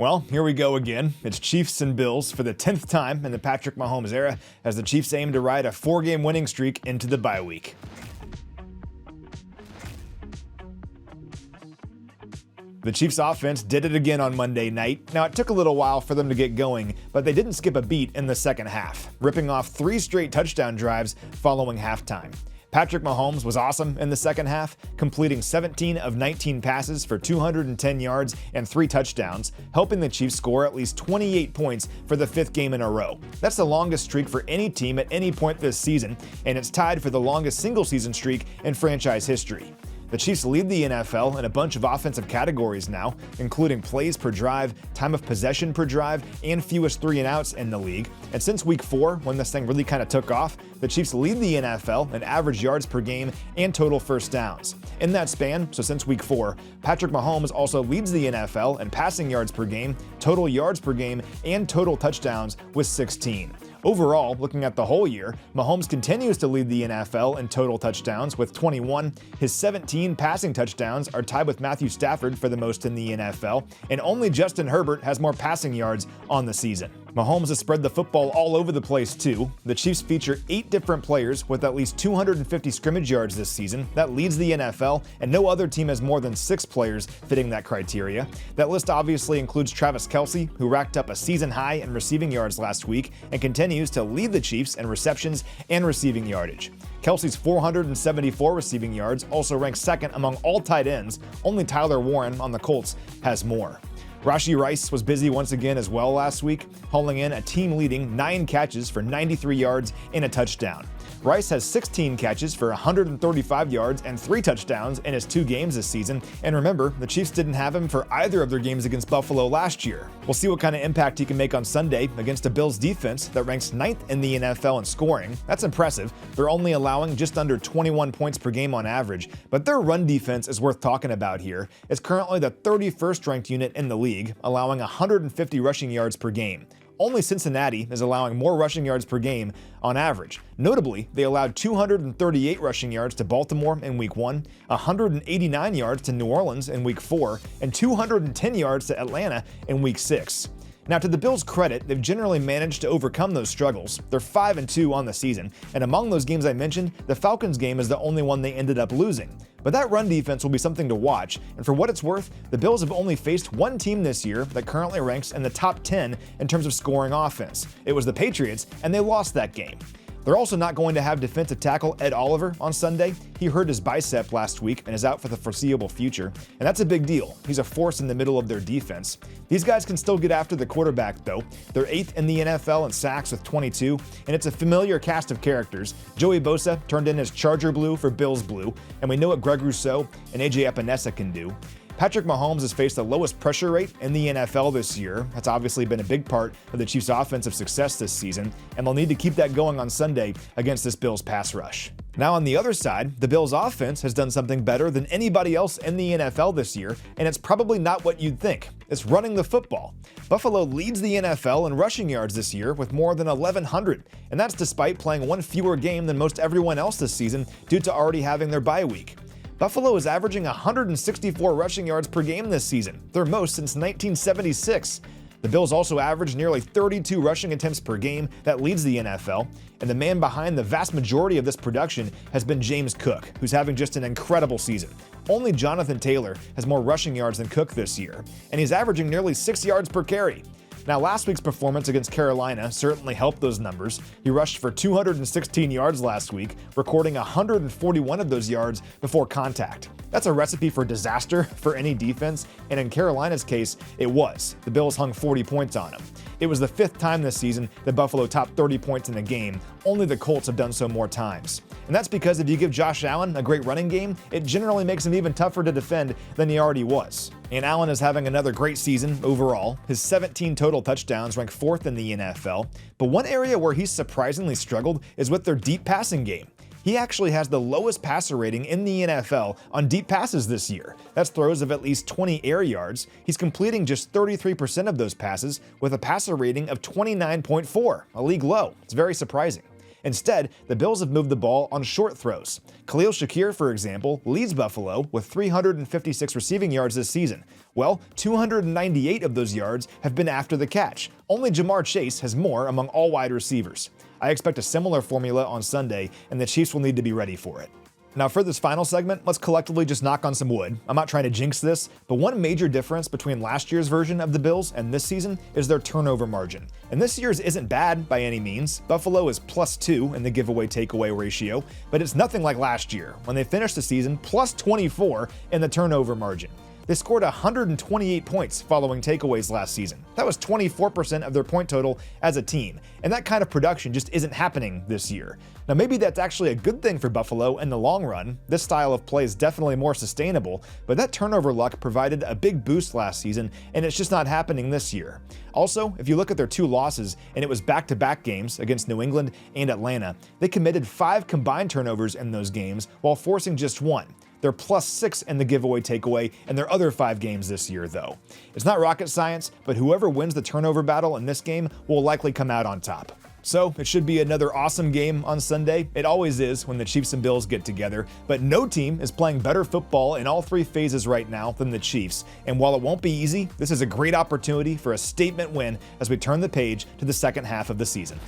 Well, here we go again. It's Chiefs and Bills for the 10th time in the Patrick Mahomes era as the Chiefs aim to ride a 4-game winning streak into the bye week. The Chiefs offense did it again on Monday night. Now, it took a little while for them to get going, but they didn't skip a beat in the second half, ripping off 3 straight touchdown drives following halftime. Patrick Mahomes was awesome in the second half, completing 17 of 19 passes for 210 yards and 3 touchdowns, helping the Chiefs score at least 28 points for the 5th game in a row. That's the longest streak for any team at any point this season, and it's tied for the longest single-season streak in franchise history. The Chiefs lead the NFL in a bunch of offensive categories now, including plays per drive, time of possession per drive, and fewest 3-and-outs in the league. And since week 4, when this thing really kind of took off, the Chiefs lead the NFL in average yards per game and total first downs. In that span, so since week 4, Patrick Mahomes also leads the NFL in passing yards per game, total yards per game, and total touchdowns with 16. Overall, looking at the whole year, Mahomes continues to lead the NFL in total touchdowns with 21. His 17 passing touchdowns are tied with Matthew Stafford for the most in the NFL, and only Justin Herbert has more passing yards on the season. Mahomes has spread the football all over the place too. The Chiefs feature 8 different players with at least 250 scrimmage yards this season. That leads the NFL, and no other team has more than 6 players fitting that criteria. That list obviously includes Travis Kelce, who racked up a season high in receiving yards last week and continues to lead the Chiefs in receptions and receiving yardage. Kelce's 474 receiving yards also ranks second among all tight ends. Only Tyler Warren on the Colts has more. Rashee Rice was busy once again as well last week, hauling in a team-leading 9 catches for 93 yards and a touchdown. Rice has 16 catches for 135 yards and 3 touchdowns in his 2 games this season, and remember, the Chiefs didn't have him for either of their games against Buffalo last year. We'll see what kind of impact he can make on Sunday against a Bills defense that ranks 9th in the NFL in scoring. That's impressive. They're only allowing just under 21 points per game on average, but their run defense is worth talking about here. It's currently the 31st ranked unit in the league, allowing 150 rushing yards per game. Only Cincinnati is allowing more rushing yards per game on average. Notably, they allowed 238 rushing yards to Baltimore in Week 1, 189 yards to New Orleans in Week 4, and 210 yards to Atlanta in Week 6. Now, to the Bills' credit, they've generally managed to overcome those struggles. They're 5-2 on the season, and among those games I mentioned, the Falcons game is the only one they ended up losing. But that run defense will be something to watch, and for what it's worth, the Bills have only faced one team this year that currently ranks in the top 10 in terms of scoring offense. It was the Patriots, and they lost that game. They're also not going to have defensive tackle Ed Oliver on Sunday. He hurt his bicep last week and is out for the foreseeable future, and that's a big deal. He's a force in the middle of their defense. These guys can still get after the quarterback, though. They're 8th in the NFL in sacks with 22, and it's a familiar cast of characters. Joey Bosa turned in his Charger blue for Bills blue, and we know what Greg Rousseau and AJ Epinesa can do. Patrick Mahomes has faced the lowest pressure rate in the NFL this year. That's obviously been a big part of the Chiefs' offensive success this season, and they'll need to keep that going on Sunday against this Bills pass rush. Now on the other side, the Bills' offense has done something better than anybody else in the NFL this year, and it's probably not what you'd think. It's running the football. Buffalo leads the NFL in rushing yards this year with more than 1,100, and that's despite playing one fewer game than most everyone else this season due to already having their bye week. Buffalo is averaging 164 rushing yards per game this season, their most since 1976. The Bills also average nearly 32 rushing attempts per game. That leads the NFL, and the man behind the vast majority of this production has been James Cook, who's having just an incredible season. Only Jonathan Taylor has more rushing yards than Cook this year, and he's averaging nearly 6 yards per carry. Now, last week's performance against Carolina certainly helped those numbers. He rushed for 216 yards last week, recording 141 of those yards before contact. That's a recipe for disaster for any defense, and in Carolina's case, it was. The Bills hung 40 points on him. It was the 5th time this season that Buffalo topped 30 points in a game. Only the Colts have done so more times. And that's because if you give Josh Allen a great running game, it generally makes him even tougher to defend than he already was. And Allen is having another great season overall. His 17 total touchdowns rank 4th in the NFL. But one area where he's surprisingly struggled is with their deep passing game. He actually has the lowest passer rating in the NFL on deep passes this year. That's throws of at least 20 air yards. He's completing just 33% of those passes with a passer rating of 29.4, a league low. It's very surprising. Instead, the Bills have moved the ball on short throws. Khalil Shakir, for example, leads Buffalo with 356 receiving yards this season. Well, 298 of those yards have been after the catch. Only Jamar Chase has more among all wide receivers. I expect a similar formula on Sunday, and the Chiefs will need to be ready for it. Now for this final segment, let's collectively just knock on some wood. I'm not trying to jinx this, but one major difference between last year's version of the Bills and this season is their turnover margin. And this year's isn't bad by any means. Buffalo is +2 in the giveaway takeaway ratio, but it's nothing like last year, when they finished the season +24 in the turnover margin. They scored 128 points following takeaways last season. That was 24% of their point total as a team, and that kind of production just isn't happening this year. Now maybe that's actually a good thing for Buffalo in the long run. This style of play is definitely more sustainable, but that turnover luck provided a big boost last season, and it's just not happening this year. Also, if you look at their 2 losses, and it was back-to-back games against New England and Atlanta, they committed 5 combined turnovers in those games while forcing just 1. They're +6 in the giveaway takeaway in their other 5 games this year, though. It's not rocket science, but whoever wins the turnover battle in this game will likely come out on top. So it should be another awesome game on Sunday. It always is when the Chiefs and Bills get together, but no team is playing better football in all 3 phases right now than the Chiefs. And while it won't be easy, this is a great opportunity for a statement win as we turn the page to the second half of the season.